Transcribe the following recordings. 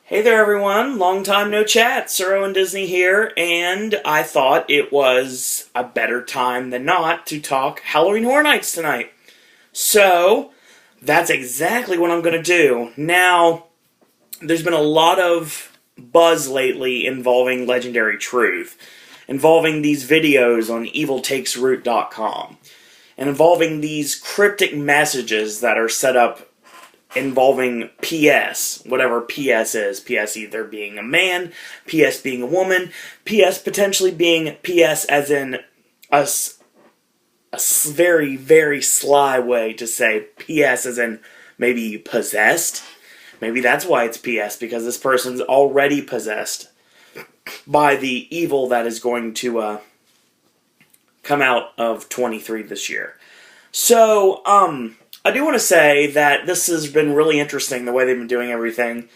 Hey there everyone, long time no chat, Suro and Disney here, and I thought it was a better time than not to talk Halloween Horror Nights tonight. So, that's exactly what I'm going to do. Now, there's been a lot of buzz lately involving Legendary Truth, involving these videos on eviltakesroot.com, and involving these cryptic messages that are set up involving PS, whatever PS is. PS either being a man, PS being a woman, PS potentially being PS as in a very, very sly way to say PS as in maybe possessed. Maybe that's why it's PS, because this person's already possessed by the evil that is going to come out of 23 this year. So, I do want to say that this has been really interesting, the way they've been doing everything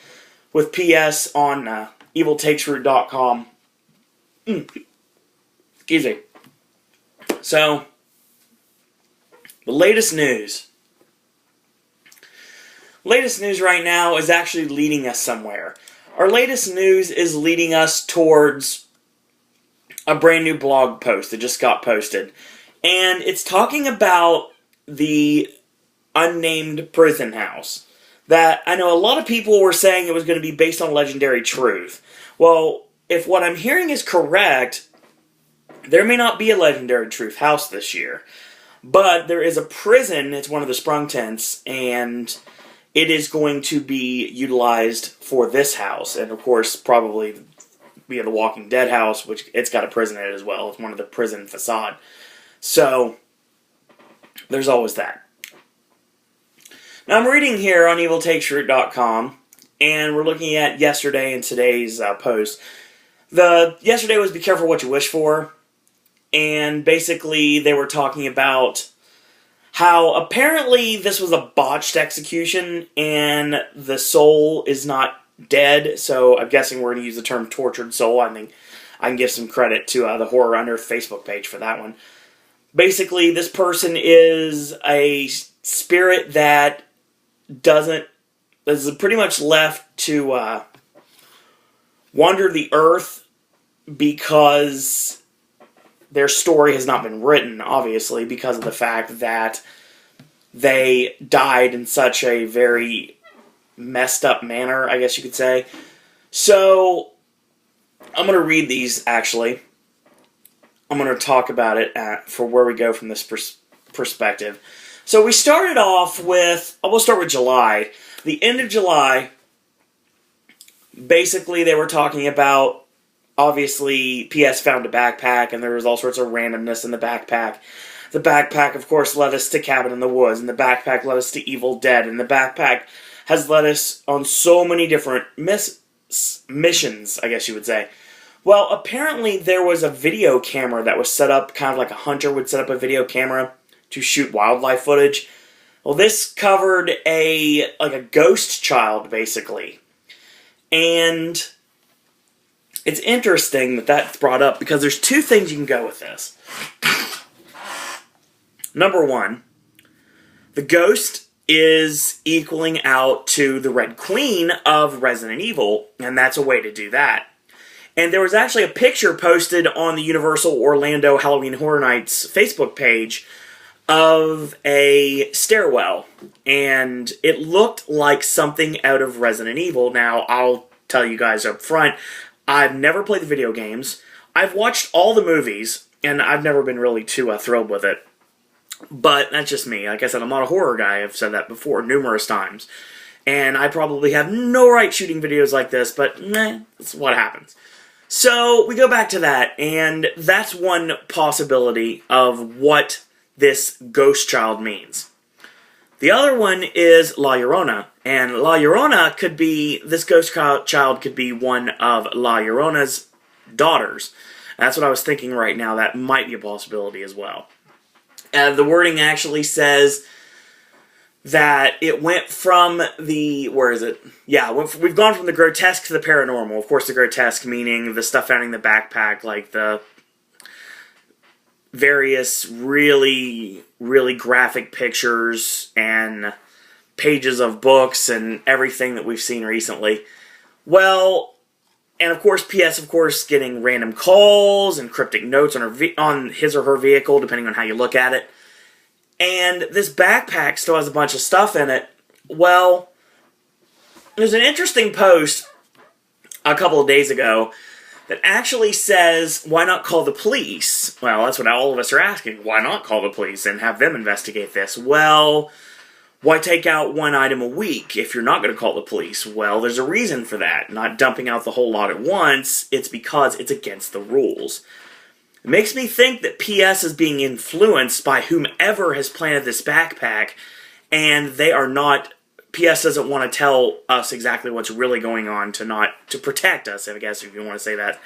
with PS on eviltakesroot.com. Excuse me. So, the latest news. Latest news right now is actually leading us somewhere. Our latest news is leading us towards a brand new blog post that just got posted. And it's talking about the unnamed prison house that I know a lot of people were saying it was going to be based on Legendary Truth. Well, if what I'm hearing is correct, there may not be a Legendary Truth house this year, but there is a prison. It's one of the sprung tents, and it is going to be utilized for this house, and of course probably via the Walking Dead house, which it's got a prison in it as well. It's one of the prison facade. So there's always that. Now, I'm reading here on eviltakesroot.com, and we're looking at yesterday and today's post. Yesterday was Be Careful What You Wish For, and basically they were talking about how apparently this was a botched execution, and the soul is not dead, so I'm guessing we're going to use the term tortured soul. I think I can give some credit to the Horror Under Facebook page for that one. Basically, this person is a spirit that is pretty much left to wander the earth because their story has not been written, obviously, because of the fact that they died in such a very messed up manner, I guess you could say. So, I'm going to read these, actually. I'm going to talk about it for where we go from this perspective. So we started off with, we'll start with July. The end of July, basically they were talking about, obviously, PS found a backpack, and there was all sorts of randomness in the backpack. The backpack, of course, led us to Cabin in the Woods, and the backpack led us to Evil Dead, and the backpack has led us on so many different missions, I guess you would say. Well, apparently there was a video camera that was set up, kind of like a hunter would set up a video camera to shoot wildlife footage. Well, this covered a ghost child, basically. And it's interesting that that's brought up, because there's two things you can go with this. Number one, the ghost is equaling out to the Red Queen of Resident Evil, and that's a way to do that. And there was actually a picture posted on the Universal Orlando Halloween Horror Nights Facebook page of a stairwell, and it looked like something out of Resident Evil. Now, I'll tell you guys up front, I've never played the video games. I've watched all the movies, and I've never been really too thrilled with it. But that's just me. Like I said, I'm not a horror guy. I've said that before numerous times. And I probably have no right shooting videos like this, but that's what happens. So, we go back to that, and that's one possibility of what this ghost child means. The other one is La Llorona, and La Llorona could be, this ghost child could be one of La Llorona's daughters. That's what I was thinking right now. That might be a possibility as well. The wording actually says that it went from the, where is it? Yeah, we've gone from the grotesque to the paranormal. Of course, the grotesque meaning the stuff found in the backpack, like the various really, really graphic pictures and pages of books and everything that we've seen recently. Well, and of course, PS, of course, getting random calls and cryptic notes on his or her vehicle, depending on how you look at it. And this backpack still has a bunch of stuff in it. Well, there's an interesting post a couple of days ago that actually says, why not call the police? Well, that's what all of us are asking. Why not call the police and have them investigate this? Well, why take out one item a week if you're not going to call the police? Well, there's a reason for that. Not dumping out the whole lot at once. It's because it's against the rules. It makes me think that PS is being influenced by whomever has planted this backpack, and they are not... PS doesn't want to tell us exactly what's really going on to protect us, I guess, if you want to say that.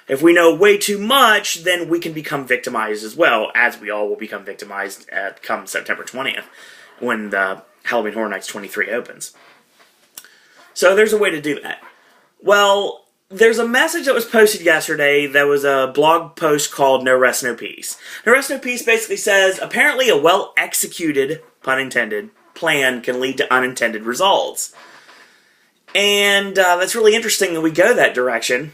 If we know way too much, then we can become victimized as well, as we all will become victimized come September 20th, when the Halloween Horror Nights 23 opens. So there's a way to do that. Well, there's a message that was posted yesterday that was a blog post called No Rest, No Peace. No Rest, No Peace basically says, apparently a well-executed, pun intended, plan can lead to unintended results. And that's really interesting that we go that direction.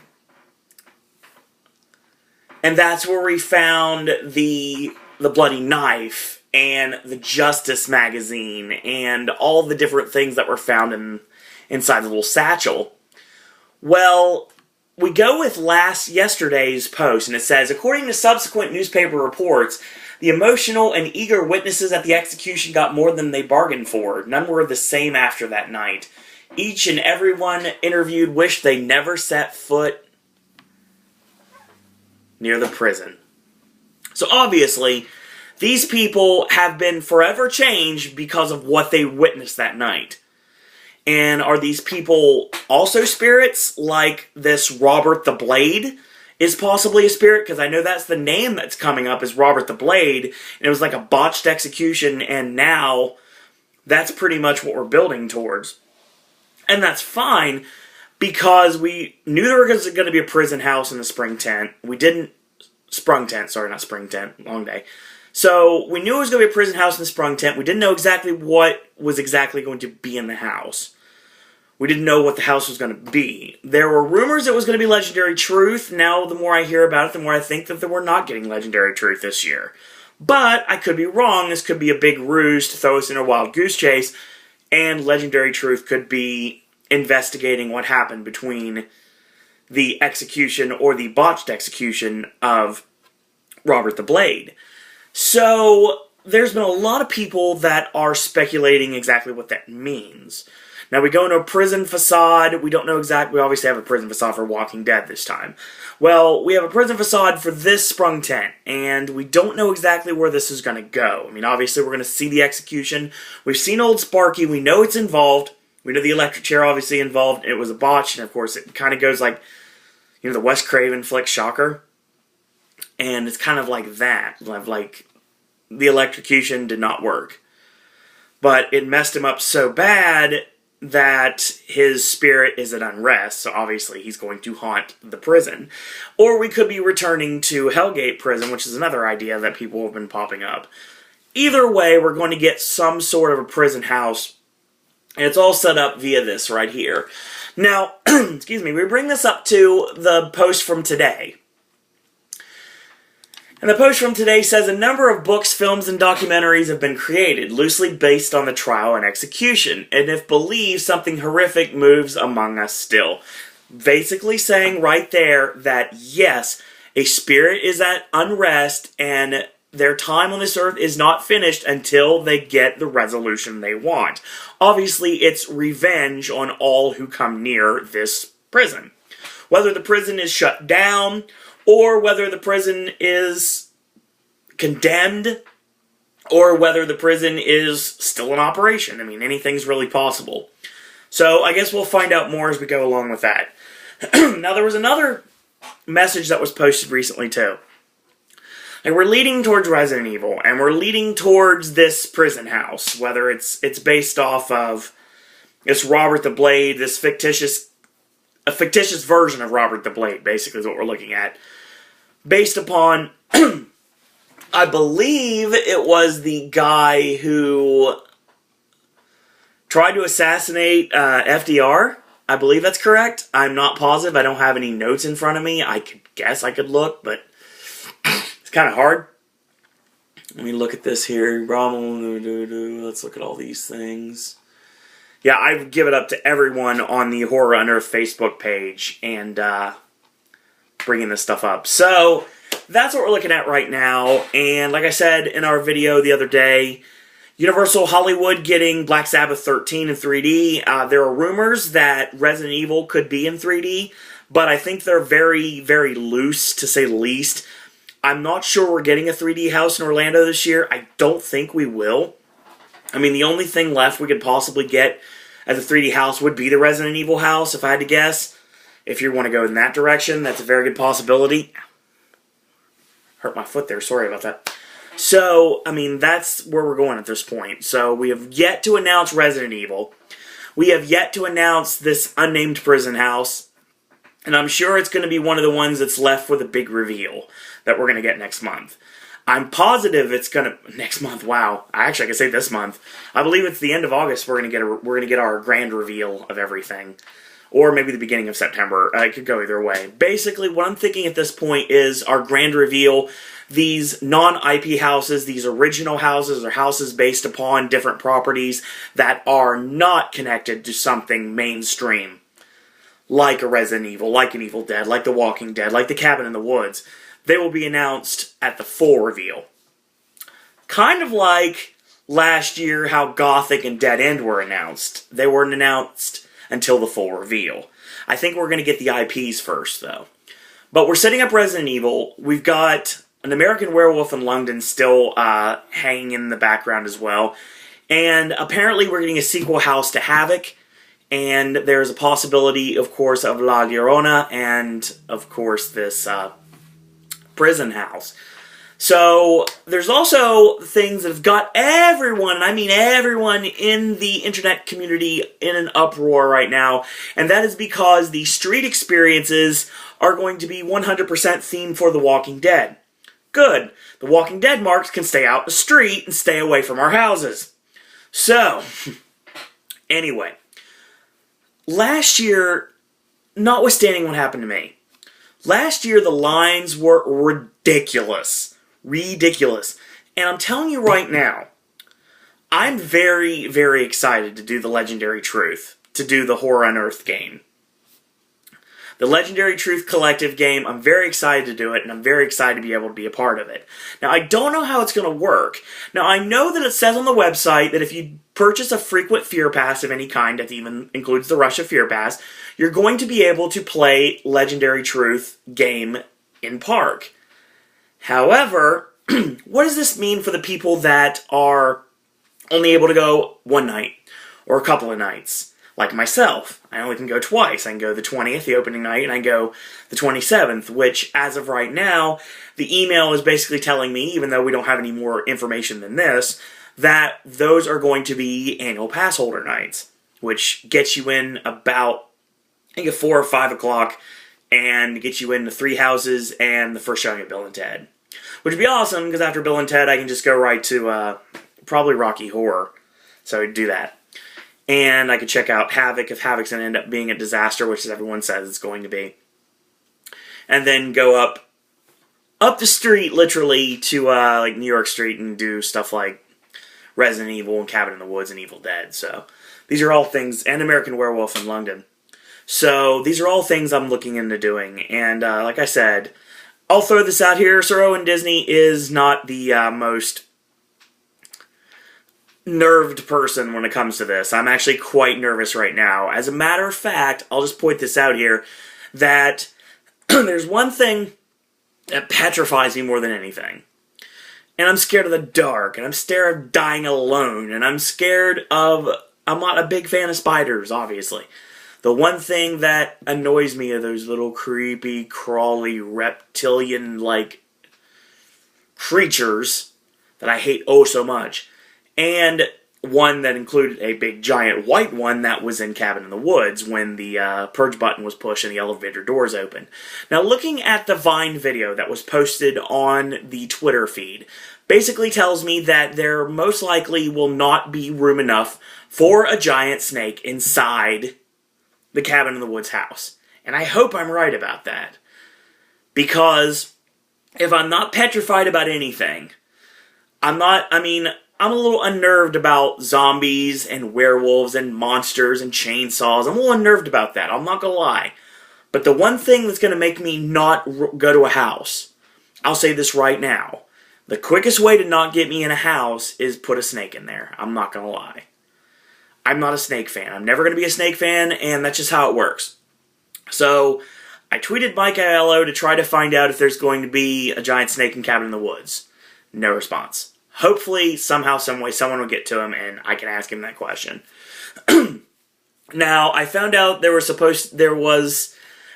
And that's where we found the bloody knife and the Justice magazine and all the different things that were found inside the little satchel. Well, we go with yesterday's post, and it says, according to subsequent newspaper reports, the emotional and eager witnesses at the execution got more than they bargained for. None were the same after that night. Each and everyone interviewed wished they never set foot near the prison. So obviously, these people have been forever changed because of what they witnessed that night. And are these people also spirits, like this Robert the Blade is possibly a spirit? Because I know that's the name that's coming up, is Robert the Blade, and it was like a botched execution, and now that's pretty much what we're building towards. And that's fine, because we knew there was going to be a prison house in the sprung tent. Long day. So we knew it was going to be a prison house in the sprung tent. We didn't know exactly what was exactly going to be in the house. We didn't know what the house was going to be. There were rumors it was going to be Legendary Truth. Now, the more I hear about it, the more I think that we're not getting Legendary Truth this year. But I could be wrong. This could be a big ruse to throw us in a wild goose chase, and Legendary Truth could be investigating what happened between the execution or the botched execution of Robert the Blade. So, there's been a lot of people that are speculating exactly what that means. Now, we go into a prison facade. We don't know exactly. We obviously have a prison facade for Walking Dead this time. Well, we have a prison facade for this sprung tent, and we don't know exactly where this is going to go. I mean, obviously, we're going to see the execution. We've seen Old Sparky. We know it's involved. We know the electric chair obviously involved. It was a botch, and of course, it kind of goes like, the Wes Craven flick Shocker. And it's kind of like that. Like, the electrocution did not work. But it messed him up so bad that his spirit is at unrest, so obviously he's going to haunt the prison. Or we could be returning to Hellgate Prison, which is another idea that people have been popping up. Either way, we're going to get some sort of a prison house, and it's all set up via this right here. Now, excuse me, we bring this up to the post from today. And the post from today says, a number of books, films, and documentaries have been created, loosely based on the trial and execution, and if believed, something horrific moves among us still. Basically saying right there that, yes, a spirit is at unrest, and their time on this earth is not finished until they get the resolution they want. Obviously, it's revenge on all who come near this prison. Whether the prison is shut down, or whether the prison is condemned, or whether the prison is still in operation. I mean, anything's really possible. So, I guess we'll find out more as we go along with that. Now, there was another message that was posted recently, too. Like, we're leading towards Resident Evil, and we're leading towards this prison house, whether it's based off of this Robert the Blade, this a fictitious version of Robert the Blade, basically, is what we're looking at. Based upon, I believe it was the guy who tried to assassinate FDR. I believe that's correct. I'm not positive. I don't have any notes in front of me. I could guess, I could look, but it's kind of hard. Let me look at this here. Let's look at all these things. Yeah, I give it up to everyone on the Horror Unearthed Facebook page and bringing this stuff up. So, that's what we're looking at right now. And like I said in our video the other day, Universal Hollywood getting Black Sabbath 13 in 3D. There are rumors that Resident Evil could be in 3D, but I think they're very, very loose, to say the least. I'm not sure we're getting a 3D house in Orlando this year. I don't think we will. I mean, the only thing left we could possibly get as a 3D house would be the Resident Evil house, if I had to guess. If you want to go in that direction, that's a very good possibility. Hurt my foot there, sorry about that. So, I mean, that's where we're going at this point. So, we have yet to announce Resident Evil. We have yet to announce this unnamed prison house. And I'm sure it's going to be one of the ones that's left for the big reveal that we're going to get next month. I'm positive it's going to... Next month, wow. Actually, I can say this month. I believe it's the end of August we're going to get our grand reveal of everything. Or maybe the beginning of September. It could go either way. Basically, what I'm thinking at this point is our grand reveal. These non-IP houses, these original houses, or houses based upon different properties that are not connected to something mainstream. Like a Resident Evil, like an Evil Dead, like The Walking Dead, like The Cabin in the Woods. They will be announced at the full reveal. Kind of like last year how Gothic and Dead End were announced. They weren't announced until the full reveal. I think we're going to get the IPs first, though. But we're setting up Resident Evil. We've got an American Werewolf in London still hanging in the background as well. And apparently we're getting a sequel house to Havoc. And there's a possibility, of course, of La Llorona and, of course, this prison house. So, there's also things that have got everyone, and I mean everyone in the internet community in an uproar right now, and that is because the street experiences are going to be 100% themed for The Walking Dead. Good. The Walking Dead marks can stay out in the street and stay away from our houses. So, anyway, last year, notwithstanding what happened to me, last year the lines were ridiculous. Ridiculous. And I'm telling you right now, I'm very, very excited to do the Legendary Truth, to do the Horror Unearthed game. The Legendary Truth Collective game, I'm very excited to do it, and I'm very excited to be able to be a part of it. Now, I don't know how it's going to work. Now, I know that it says on the website that if you purchase a frequent Fear Pass of any kind, that even includes the Russia Fear Pass, you're going to be able to play Legendary Truth game in park. However, what does this mean for the people that are only able to go one night or a couple of nights? Like myself, I only can go twice. I can go the 20th, the opening night, and I go the 27th, which, as of right now, the email is basically telling me, even though we don't have any more information than this, that those are going to be annual pass holder nights, which gets you in about, I think, at 4 or 5 o'clock, and gets you into 3 houses and the first showing of Bill and Ted. Which would be awesome, because after Bill and Ted, I can just go right to probably Rocky Horror. So I'd do that. And I could check out Havoc, if Havoc's going to end up being a disaster, which everyone says it's going to be. And then go up the street, literally, to like New York Street and do stuff like Resident Evil and Cabin in the Woods and Evil Dead. So these are all things, and American Werewolf in London. So these are all things I'm looking into doing. And like I said, I'll throw this out here. Sir Owen Disney is not the most nerved person when it comes to this. I'm actually quite nervous right now. As a matter of fact, I'll just point this out here, that there's one thing that petrifies me more than anything. And I'm scared of the dark, and I'm scared of dying alone, and I'm not a big fan of spiders, obviously. The one thing that annoys me are those little creepy, crawly, reptilian-like creatures that I hate oh so much. And one that included a big, giant white one that was in Cabin in the Woods when the purge button was pushed and the elevator doors opened. Now, looking at the Vine video that was posted on the Twitter feed, basically tells me that there most likely will not be room enough for a giant snake inside the Cabin in the Woods house. And I hope I'm right about that. Because if I'm not petrified about anything, I'm a little unnerved about zombies and werewolves and monsters and chainsaws. I'm a little unnerved about that, I'm not gonna lie. But the one thing that's gonna make me not go to a house, I'll say this right now. The quickest way to not get me in a house is put a snake in there. I'm not gonna lie. I'm not a snake fan. I'm never gonna be a snake fan, and that's just how it works. So, I tweeted Mike Aiello to try to find out if there's going to be a giant snake in Cabin in the Woods. No response. Hopefully, somehow, someway, someone will get to him and I can ask him that question. Now, I found out there was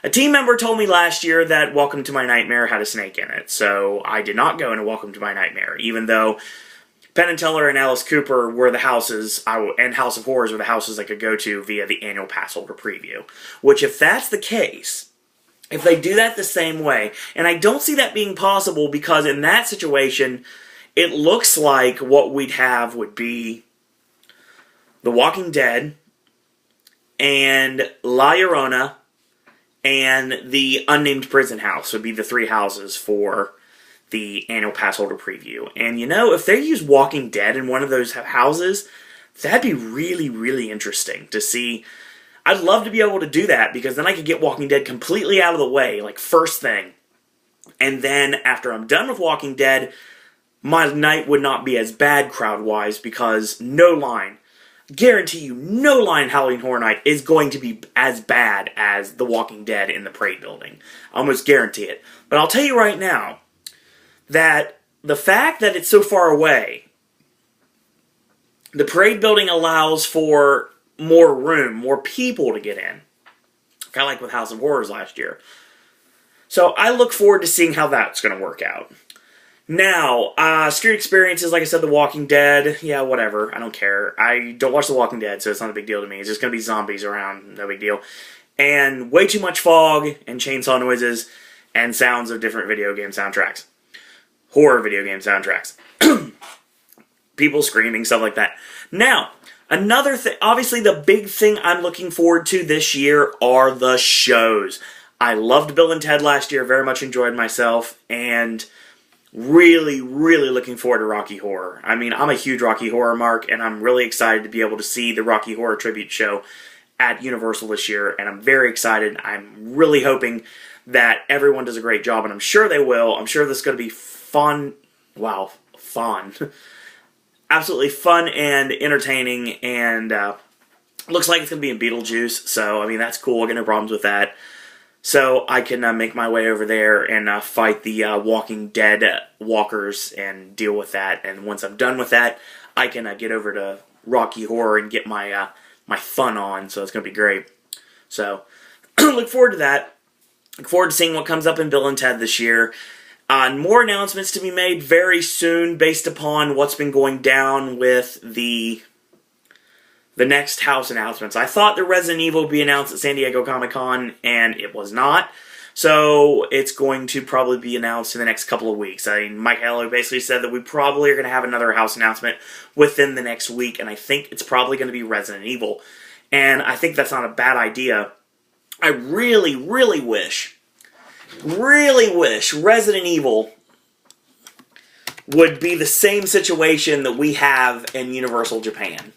a team member told me last year that Welcome to My Nightmare had a snake in it. So, I did not go into Welcome to My Nightmare, even though Penn and Teller and Alice Cooper were the houses, and House of Horrors were the houses I could go to via the annual pass holder preview. Which, if that's the case, if they do that the same way, and I don't see that being possible because in that situation, it looks like what we'd have would be The Walking Dead and La Llorona and the Unnamed Prison House would be the three houses for the annual pass holder preview. And you know, if they use Walking Dead in one of those houses, that'd be really, really interesting to see. I'd love to be able to do that because then I could get Walking Dead completely out of the way, like first thing. And then after I'm done with Walking Dead, my night would not be as bad crowd-wise because no line, guarantee you, no line Halloween Horror Night is going to be as bad as The Walking Dead in the Parade Building. I almost guarantee it. But I'll tell you right now that the fact that it's so far away, the Parade Building allows for more room, more people to get in. Kind of like with House of Horrors last year. So I look forward to seeing how that's going to work out. Now, scary experiences, like I said, The Walking Dead, yeah, whatever, I don't care. I don't watch The Walking Dead, so it's not a big deal to me. It's just going to be zombies around, no big deal. And way too much fog, and chainsaw noises, and sounds of different video game soundtracks. Horror video game soundtracks. People screaming, stuff like that. Now, another thing, obviously the big thing I'm looking forward to this year are the shows. I loved Bill and Ted last year, very much enjoyed myself, and really, really looking forward to Rocky Horror. I mean, I'm a huge Rocky Horror mark, and I'm really excited to be able to see the Rocky Horror Tribute Show at Universal this year, and I'm very excited. I'm really hoping that everyone does a great job, and I'm sure they will. I'm sure this is going to be fun. Wow, fun. Absolutely fun and entertaining, and looks like it's going to be in Beetlejuice, so, I mean, that's cool. I got no problems with that. So I can make my way over there and fight the Walking Dead walkers and deal with that. And once I'm done with that, I can get over to Rocky Horror and get my my fun on. So it's going to be great. So look forward to that. Look forward to seeing what comes up in Bill and Ted this year. More announcements to be made very soon based upon what's been going down with the next house announcements. I thought the Resident Evil would be announced at San Diego Comic-Con, and it was not. So it's going to probably be announced in the next couple of weeks. I mean, Mike Aiello basically said that we probably are going to have another house announcement within the next week, and I think it's probably going to be Resident Evil. And I think that's not a bad idea. I really, really wish Resident Evil would be the same situation that we have in Universal Japan.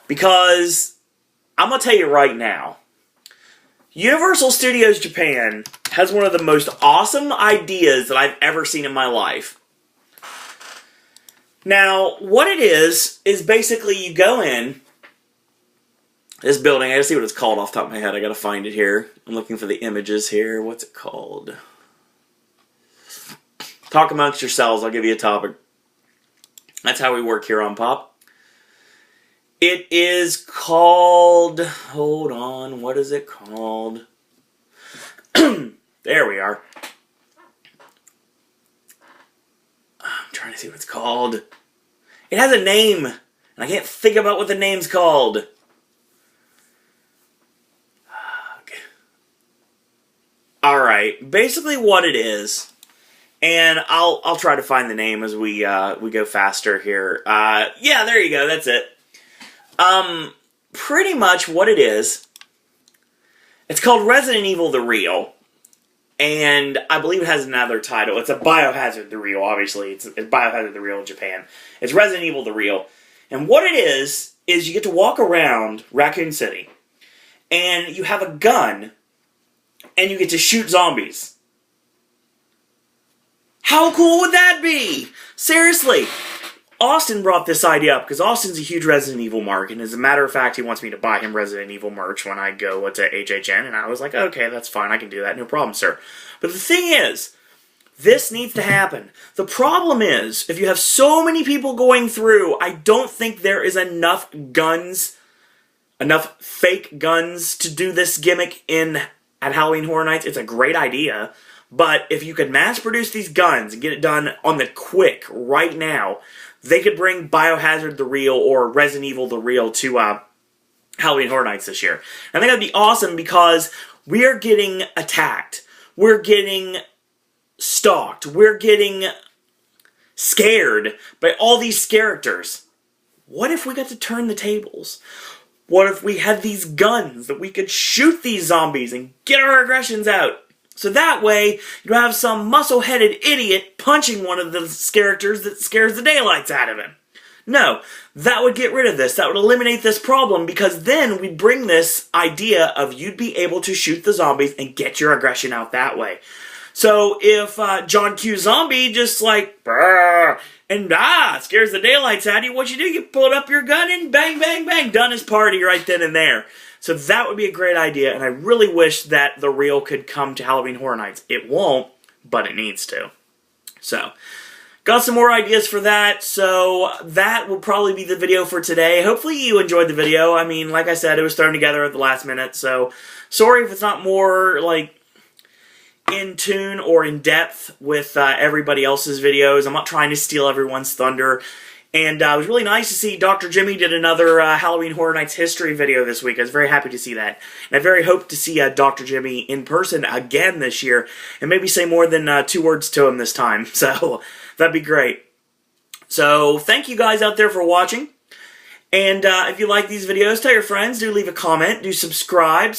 Because, I'm going to tell you right now, Universal Studios Japan has one of the most awesome ideas that I've ever seen in my life. Now, what it is basically you go in this building. I gotta see what it's called off the top of my head. I gotta find it here. I'm looking for the images here. What's it called? Talk amongst yourselves. I'll give you a topic. That's how we work here on Pop. It is called, hold on, what is it called? There we are. I'm trying to see what it's called. It has a name, and I can't think about what the name's called. Alright, basically what it is, and I'll try to find the name as we go faster here. Yeah, there you go, that's it. Pretty much what it is It's called Resident Evil The Real. And I believe it has another title. It's a Biohazard The Real, obviously. It's Biohazard The Real in Japan. It's Resident Evil The Real. And what it is you get to walk around Raccoon City. And you have a gun. And you get to shoot zombies. How cool would that be? Seriously. Austin brought this idea up because Austin's a huge Resident Evil mark, and as a matter of fact, he wants me to buy him Resident Evil merch when I go to HHN, and I was like, okay, that's fine, I can do that, no problem, sir. But the thing is, this needs to happen. The problem is, if you have so many people going through, I don't think there is enough guns, enough fake guns to do this gimmick at Halloween Horror Nights. It's a great idea, but if you could mass produce these guns and get it done on the quick right now, they could bring Biohazard The Real or Resident Evil The Real to Halloween Horror Nights this year. I think that'd be awesome because we are getting attacked. We're getting stalked. We're getting scared by all these characters. What if we got to turn the tables? What if we had these guns that we could shoot these zombies and get our aggressions out? So that way, you have some muscle-headed idiot punching one of the characters that scares the daylights out of him. No, that would get rid of this. That would eliminate this problem because then we'd bring this idea of you'd be able to shoot the zombies and get your aggression out that way. So if John Q. Zombie just like, brrr, and scares the daylights out of you, what you do? You pull up your gun and bang, bang, bang, done his party right then and there. So that would be a great idea, and I really wish that The Real could come to Halloween Horror Nights. It won't, but it needs to. So, got some more ideas for that, so that will probably be the video for today. Hopefully you enjoyed the video. I mean, like I said, it was thrown together at the last minute, so sorry if it's not more, like, in tune or in depth with everybody else's videos. I'm not trying to steal everyone's thunder. And it was really nice to see Dr. Jimmy did another Halloween Horror Nights history video this week. I was very happy to see that. And I very hope to see Dr. Jimmy in person again this year. And maybe say more than 2 words to him this time. So, that'd be great. So, thank you guys out there for watching. And if you like these videos, tell your friends. Do leave a comment. Do subscribe.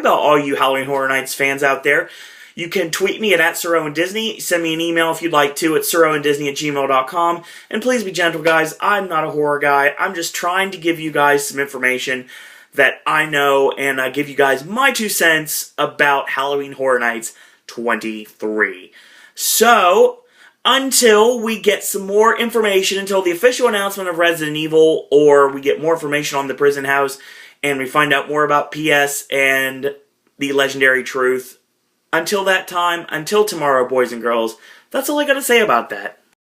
All you Halloween Horror Nights fans out there. You can tweet me at SirOwenDisney. Send me an email if you'd like to at SirOwenDisney@gmail.com. And please be gentle, guys. I'm not a horror guy. I'm just trying to give you guys some information that I know and give you guys my 2 cents about Halloween Horror Nights 23. So, until we get some more information, until the official announcement of Resident Evil, or we get more information on the prison house, and we find out more about PS and the Legendary Truth, until that time, until tomorrow, boys and girls, that's all I gotta say about that.